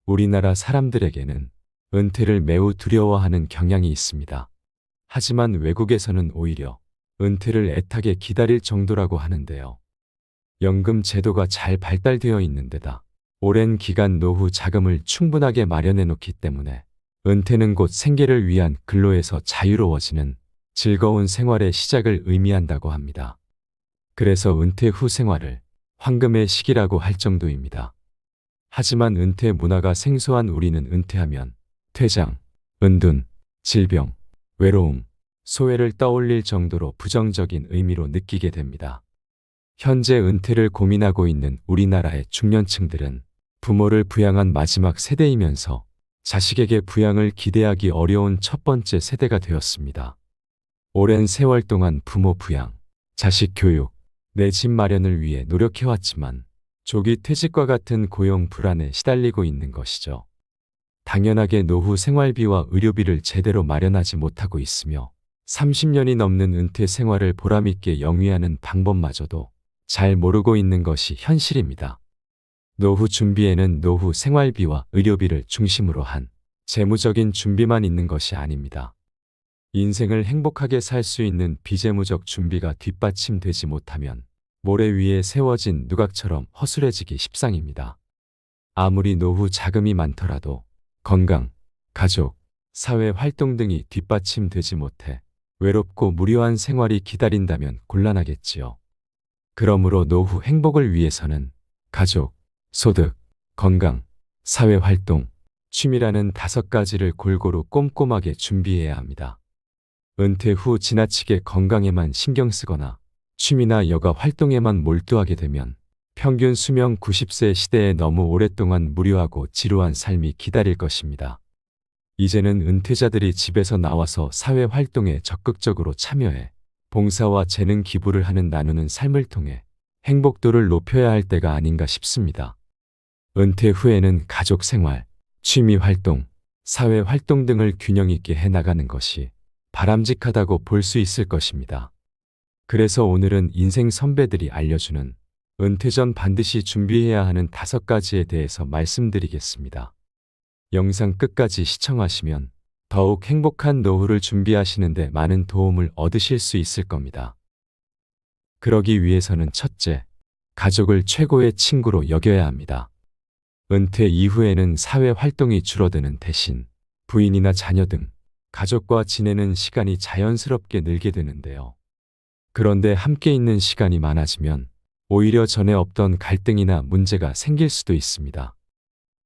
우리나라 사람들에게는 은퇴를 매우 두려워하는 경향이 있습니다. 하지만 외국에서는 오히려 은퇴를 애타게 기다릴 정도라고 하는데요. 연금 제도가 잘 발달되어 있는 데다 오랜 기간 노후 자금을 충분하게 마련해 놓기 때문에 은퇴는 곧 생계를 위한 근로에서 자유로워지는 즐거운 생활의 시작을 의미한다고 합니다. 그래서 은퇴 후 생활을 황금의 시기라고 할 정도입니다. 하지만 은퇴 문화가 생소한 우리는 은퇴하면 퇴장, 은둔, 질병, 외로움, 소외를 떠올릴 정도로 부정적인 의미로 느끼게 됩니다. 현재 은퇴를 고민하고 있는 우리나라의 중년층들은 부모를 부양한 마지막 세대이면서 자식에게 부양을 기대하기 어려운 첫 번째 세대가 되었습니다. 오랜 세월 동안 부모 부양, 자식 교육, 내 집 마련을 위해 노력해왔지만 조기 퇴직과 같은 고용 불안에 시달리고 있는 것이죠. 당연하게 노후 생활비와 의료비를 제대로 마련하지 못하고 있으며 30년이 넘는 은퇴 생활을 보람있게 영위하는 방법마저도 잘 모르고 있는 것이 현실입니다. 노후 준비에는 노후 생활비와 의료비를 중심으로 한 재무적인 준비만 있는 것이 아닙니다. 인생을 행복하게 살 수 있는 비재무적 준비가 뒷받침되지 못하면 모래 위에 세워진 누각처럼 허술해지기 십상입니다. 아무리 노후 자금이 많더라도 건강, 가족, 사회 활동 등이 뒷받침되지 못해 외롭고 무료한 생활이 기다린다면 곤란하겠지요. 그러므로 노후 행복을 위해서는 가족, 소득, 건강, 사회 활동, 취미라는 5가지를 골고루 꼼꼼하게 준비해야 합니다. 은퇴 후 지나치게 건강에만 신경 쓰거나 취미나 여가 활동에만 몰두하게 되면 평균 수명 90세 시대에 너무 오랫동안 무료하고 지루한 삶이 기다릴 것입니다. 이제는 은퇴자들이 집에서 나와서 사회 활동에 적극적으로 참여해 봉사와 재능 기부를 하는 나누는 삶을 통해 행복도를 높여야 할 때가 아닌가 싶습니다. 은퇴 후에는 가족 생활, 취미 활동, 사회 활동 등을 균형 있게 해나가는 것이 바람직하다고 볼 수 있을 것입니다. 그래서 오늘은 인생 선배들이 알려주는 은퇴 전 반드시 준비해야 하는 5가지에 대해서 말씀드리겠습니다. 영상 끝까지 시청하시면 더욱 행복한 노후를 준비하시는데 많은 도움을 얻으실 수 있을 겁니다. 그러기 위해서는 첫째, 가족을 최고의 친구로 여겨야 합니다. 은퇴 이후에는 사회 활동이 줄어드는 대신 부인이나 자녀 등 가족과 지내는 시간이 자연스럽게 늘게 되는데요. 그런데 함께 있는 시간이 많아지면 오히려 전에 없던 갈등이나 문제가 생길 수도 있습니다.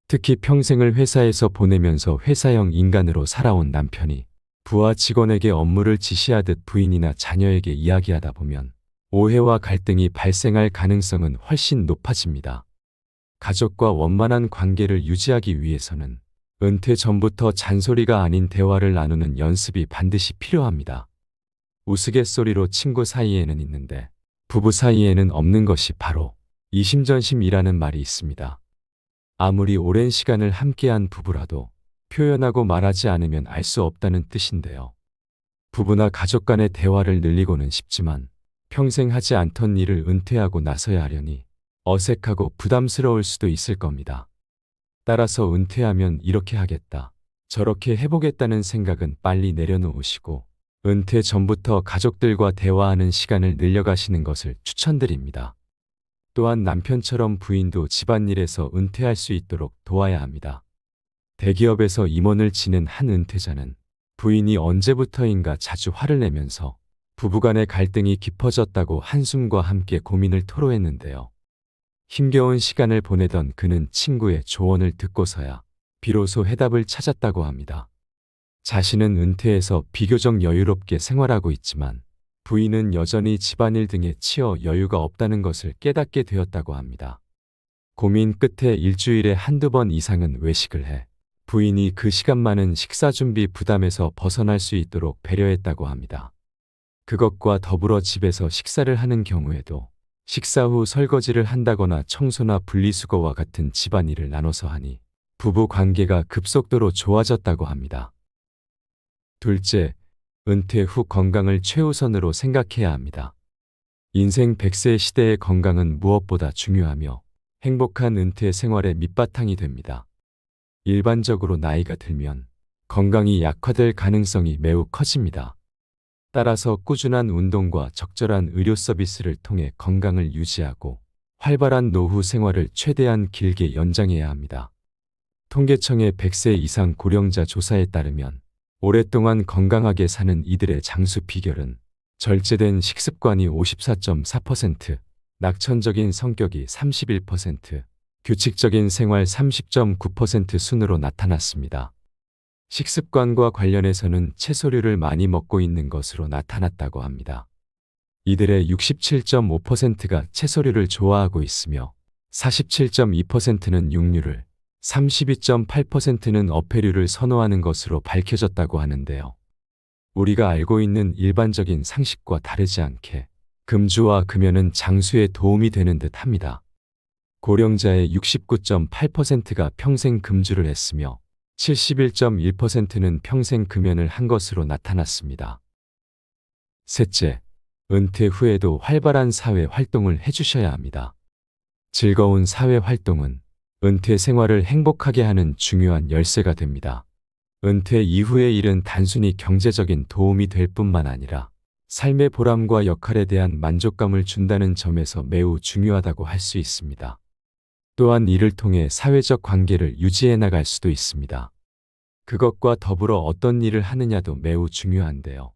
특히 평생을 회사에서 보내면서 회사형 인간으로 살아온 남편이 부하 직원에게 업무를 지시하듯 부인이나 자녀에게 이야기하다 보면 오해와 갈등이 발생할 가능성은 훨씬 높아집니다. 가족과 원만한 관계를 유지하기 위해서는 은퇴 전부터 잔소리가 아닌 대화를 나누는 연습이 반드시 필요합니다. 우스갯소리로 친구 사이에는 있는데 부부 사이에는 없는 것이 바로 이심전심이라는 말이 있습니다. 아무리 오랜 시간을 함께한 부부라도 표현하고 말하지 않으면 알 수 없다는 뜻인데요. 부부나 가족 간의 대화를 늘리고는 싶지만 평생 하지 않던 일을 은퇴하고 나서야 하려니 어색하고 부담스러울 수도 있을 겁니다. 따라서 은퇴하면 이렇게 하겠다, 저렇게 해보겠다는 생각은 빨리 내려놓으시고 은퇴 전부터 가족들과 대화하는 시간을 늘려가시는 것을 추천드립니다. 또한 남편처럼 부인도 집안일에서 은퇴할 수 있도록 도와야 합니다. 대기업에서 임원을 지낸 한 은퇴자는 부인이 언제부터인가 자주 화를 내면서 부부간의 갈등이 깊어졌다고 한숨과 함께 고민을 토로했는데요. 힘겨운 시간을 보내던 그는 친구의 조언을 듣고서야 비로소 해답을 찾았다고 합니다. 자신은 은퇴해서 비교적 여유롭게 생활하고 있지만 부인은 여전히 집안일 등에 치여 여유가 없다는 것을 깨닫게 되었다고 합니다. 고민 끝에 일주일에 1~2번 이상은 외식을 해 부인이 그 시간만은 식사 준비 부담에서 벗어날 수 있도록 배려했다고 합니다. 그것과 더불어 집에서 식사를 하는 경우에도 식사 후 설거지를 한다거나 청소나 분리수거와 같은 집안일을 나눠서 하니 부부 관계가 급속도로 좋아졌다고 합니다. 둘째, 은퇴 후 건강을 최우선으로 생각해야 합니다. 인생 100세 시대의 건강은 무엇보다 중요하며 행복한 은퇴 생활의 밑바탕이 됩니다. 일반적으로 나이가 들면 건강이 약화될 가능성이 매우 커집니다. 따라서 꾸준한 운동과 적절한 의료 서비스를 통해 건강을 유지하고 활발한 노후 생활을 최대한 길게 연장해야 합니다. 통계청의 100세 이상 고령자 조사에 따르면 오랫동안 건강하게 사는 이들의 장수 비결은 절제된 식습관이 54.4%, 낙천적인 성격이 31%, 규칙적인 생활 30.9% 순으로 나타났습니다. 식습관과 관련해서는 채소류를 많이 먹고 있는 것으로 나타났다고 합니다. 이들의 67.5%가 채소류를 좋아하고 있으며 47.2%는 육류를, 32.8%는 어패류를 선호하는 것으로 밝혀졌다고 하는데요. 우리가 알고 있는 일반적인 상식과 다르지 않게 금주와 금연은 장수에 도움이 되는 듯 합니다. 고령자의 69.8%가 평생 금주를 했으며 71.1%는 평생 금연을 한 것으로 나타났습니다. 셋째, 은퇴 후에도 활발한 사회 활동을 해주셔야 합니다. 즐거운 사회 활동은 은퇴 생활을 행복하게 하는 중요한 열쇠가 됩니다. 은퇴 이후의 일은 단순히 경제적인 도움이 될 뿐만 아니라 삶의 보람과 역할에 대한 만족감을 준다는 점에서 매우 중요하다고 할 수 있습니다. 또한 이를 통해 사회적 관계를 유지해 나갈 수도 있습니다. 그것과 더불어 어떤 일을 하느냐도 매우 중요한데요.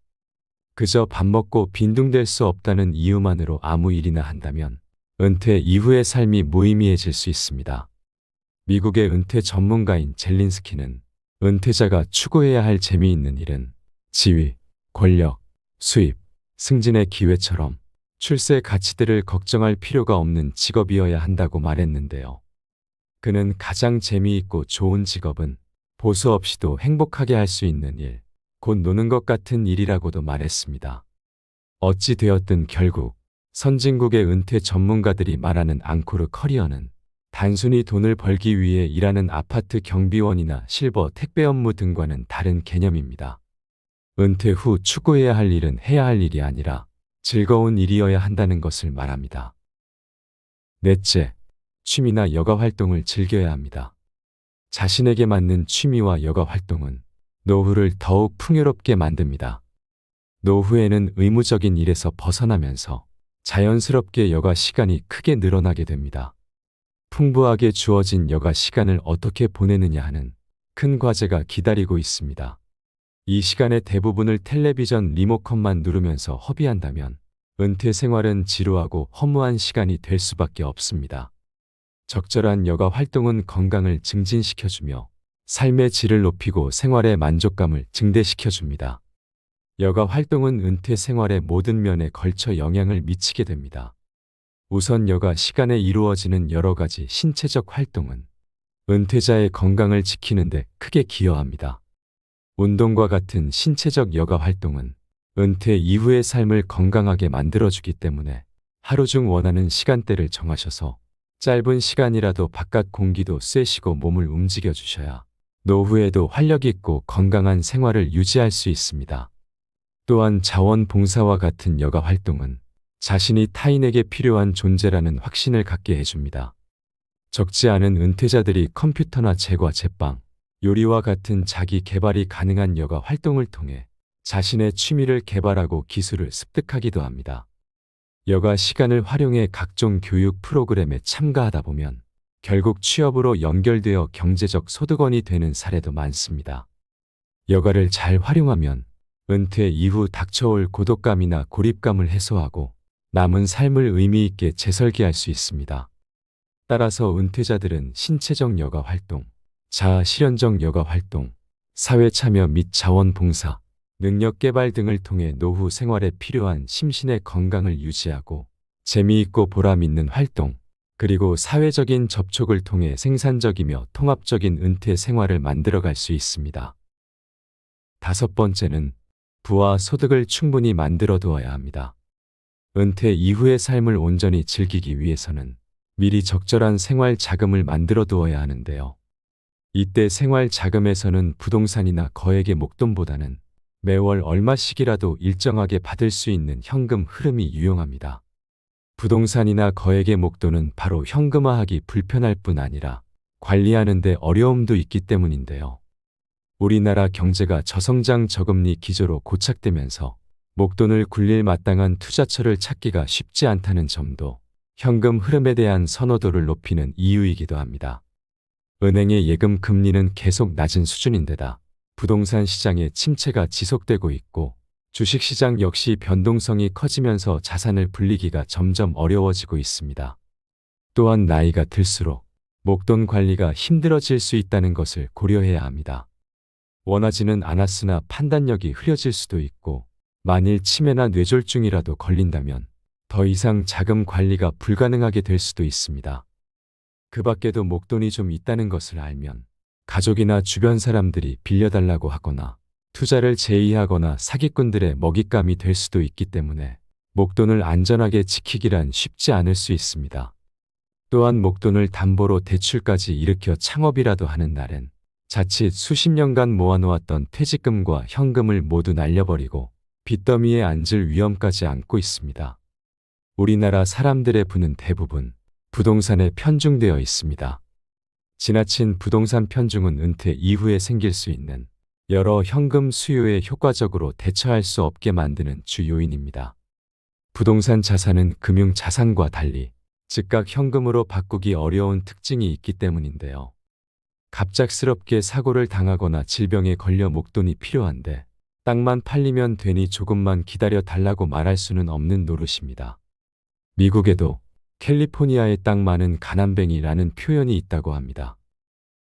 그저 밥 먹고 빈둥댈 수 없다는 이유만으로 아무 일이나 한다면 은퇴 이후의 삶이 무의미해질 수 있습니다. 미국의 은퇴 전문가인 젤린스키는 은퇴자가 추구해야 할 재미있는 일은 지위, 권력, 수입, 승진의 기회처럼 출세 가치들을 걱정할 필요가 없는 직업이어야 한다고 말했는데요. 그는 가장 재미있고 좋은 직업은 보수 없이도 행복하게 할 수 있는 일, 곧 노는 것 같은 일이라고도 말했습니다. 어찌 되었든 결국 선진국의 은퇴 전문가들이 말하는 앙코르 커리어는 단순히 돈을 벌기 위해 일하는 아파트 경비원이나 실버 택배 업무 등과는 다른 개념입니다. 은퇴 후 추구해야 할 일은 해야 할 일이 아니라 즐거운 일이어야 한다는 것을 말합니다. 넷째, 취미나 여가 활동을 즐겨야 합니다. 자신에게 맞는 취미와 여가 활동은 노후를 더욱 풍요롭게 만듭니다. 노후에는 의무적인 일에서 벗어나면서 자연스럽게 여가 시간이 크게 늘어나게 됩니다. 풍부하게 주어진 여가 시간을 어떻게 보내느냐 하는 큰 과제가 기다리고 있습니다. 이 시간의 대부분을 텔레비전 리모컨만 누르면서 허비한다면 은퇴 생활은 지루하고 허무한 시간이 될 수밖에 없습니다. 적절한 여가 활동은 건강을 증진시켜주며 삶의 질을 높이고 생활의 만족감을 증대시켜줍니다. 여가 활동은 은퇴 생활의 모든 면에 걸쳐 영향을 미치게 됩니다. 우선 여가 시간에 이루어지는 여러 가지 신체적 활동은 은퇴자의 건강을 지키는 데 크게 기여합니다. 운동과 같은 신체적 여가 활동은 은퇴 이후의 삶을 건강하게 만들어주기 때문에 하루 중 원하는 시간대를 정하셔서 짧은 시간이라도 바깥 공기도 쐬시고 몸을 움직여 주셔야 노후에도 활력 있고 건강한 생활을 유지할 수 있습니다. 또한 자원봉사와 같은 여가 활동은 자신이 타인에게 필요한 존재라는 확신을 갖게 해줍니다. 적지 않은 은퇴자들이 컴퓨터나 제과 제빵, 요리와 같은 자기 개발이 가능한 여가 활동을 통해 자신의 취미를 개발하고 기술을 습득하기도 합니다. 여가 시간을 활용해 각종 교육 프로그램에 참가하다 보면 결국 취업으로 연결되어 경제적 소득원이 되는 사례도 많습니다. 여가를 잘 활용하면 은퇴 이후 닥쳐올 고독감이나 고립감을 해소하고 남은 삶을 의미 있게 재설계할 수 있습니다. 따라서 은퇴자들은 신체적 여가 활동, 자아 실현적 여가 활동, 사회 참여 및 자원봉사, 능력 개발 등을 통해 노후 생활에 필요한 심신의 건강을 유지하고 재미있고 보람 있는 활동, 그리고 사회적인 접촉을 통해 생산적이며 통합적인 은퇴 생활을 만들어갈 수 있습니다. 다섯 번째는 부와 소득을 충분히 만들어 두어야 합니다. 은퇴 이후의 삶을 온전히 즐기기 위해서는 미리 적절한 생활 자금을 만들어 두어야 하는데요. 이때 생활 자금에서는 부동산이나 거액의 목돈보다는 매월 얼마씩이라도 일정하게 받을 수 있는 현금 흐름이 유용합니다. 부동산이나 거액의 목돈은 바로 현금화하기 불편할 뿐 아니라 관리하는 데 어려움도 있기 때문인데요. 우리나라 경제가 저성장 저금리 기조로 고착되면서 목돈을 굴릴 마땅한 투자처를 찾기가 쉽지 않다는 점도 현금 흐름에 대한 선호도를 높이는 이유이기도 합니다. 은행의 예금 금리는 계속 낮은 수준인데다 부동산 시장의 침체가 지속되고 있고 주식시장 역시 변동성이 커지면서 자산을 불리기가 점점 어려워지고 있습니다. 또한 나이가 들수록 목돈 관리가 힘들어질 수 있다는 것을 고려해야 합니다. 원하지는 않았으나 판단력이 흐려질 수도 있고 만일 치매나 뇌졸중이라도 걸린다면 더 이상 자금 관리가 불가능하게 될 수도 있습니다. 그 밖에도 목돈이 좀 있다는 것을 알면 가족이나 주변 사람들이 빌려달라고 하거나 투자를 제의하거나 사기꾼들의 먹잇감이 될 수도 있기 때문에 목돈을 안전하게 지키기란 쉽지 않을 수 있습니다. 또한 목돈을 담보로 대출까지 일으켜 창업이라도 하는 날엔 자칫 수십 년간 모아놓았던 퇴직금과 현금을 모두 날려버리고 빚더미에 앉을 위험까지 안고 있습니다. 우리나라 사람들의 부는 대부분 부동산에 편중되어 있습니다. 지나친 부동산 편중은 은퇴 이후에 생길 수 있는 여러 현금 수요에 효과적으로 대처할 수 없게 만드는 주 요인입니다. 부동산 자산은 금융 자산과 달리 즉각 현금으로 바꾸기 어려운 특징이 있기 때문인데요. 갑작스럽게 사고를 당하거나 질병에 걸려 목돈이 필요한데 땅만 팔리면 되니 조금만 기다려 달라고 말할 수는 없는 노릇입니다. 미국에도 캘리포니아의 땅 많은 가난뱅이라는 표현이 있다고 합니다.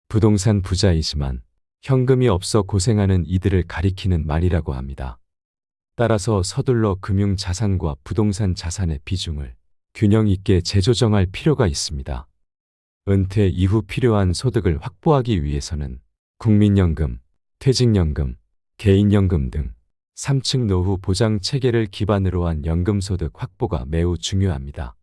부동산 부자이지만 현금이 없어 고생하는 이들을 가리키는 말이라고 합니다. 따라서 서둘러 금융 자산과 부동산 자산의 비중을 균형 있게 재조정할 필요가 있습니다. 은퇴 이후 필요한 소득을 확보하기 위해서는 국민연금, 퇴직연금, 개인연금 등 3층 노후 보장 체계를 기반으로 한 연금소득 확보가 매우 중요합니다.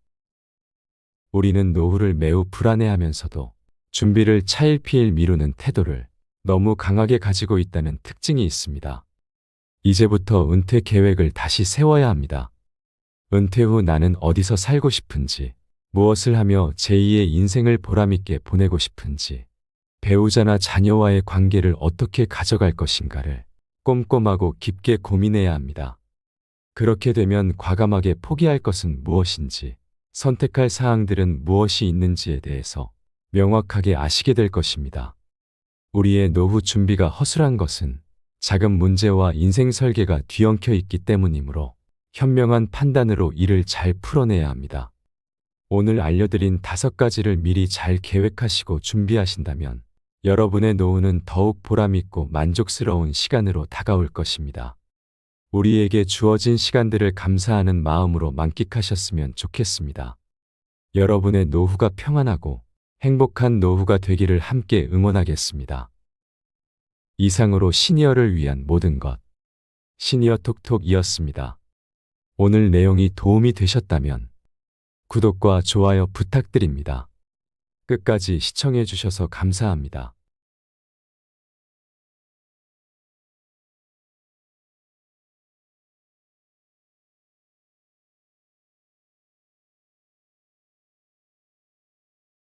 우리는 노후를 매우 불안해하면서도 준비를 차일피일 미루는 태도를 너무 강하게 가지고 있다는 특징이 있습니다. 이제부터 은퇴 계획을 다시 세워야 합니다. 은퇴 후 나는 어디서 살고 싶은지, 무엇을 하며 제2의 인생을 보람있게 보내고 싶은지, 배우자나 자녀와의 관계를 어떻게 가져갈 것인가를 꼼꼼하고 깊게 고민해야 합니다. 그렇게 되면 과감하게 포기할 것은 무엇인지, 선택할 사항들은 무엇이 있는지에 대해서 명확하게 아시게 될 것입니다. 우리의 노후 준비가 허술한 것은 자금 문제와 인생 설계가 뒤엉켜 있기 때문이므로 현명한 판단으로 이를 잘 풀어내야 합니다. 오늘 알려드린 5가지를 미리 잘 계획하시고 준비하신다면 여러분의 노후는 더욱 보람있고 만족스러운 시간으로 다가올 것입니다. 우리에게 주어진 시간들을 감사하는 마음으로 만끽하셨으면 좋겠습니다. 여러분의 노후가 평안하고 행복한 노후가 되기를 함께 응원하겠습니다. 이상으로 시니어를 위한 모든 것, 시니어 톡톡이었습니다. 오늘 내용이 도움이 되셨다면 구독과 좋아요 부탁드립니다. 끝까지 시청해 주셔서 감사합니다.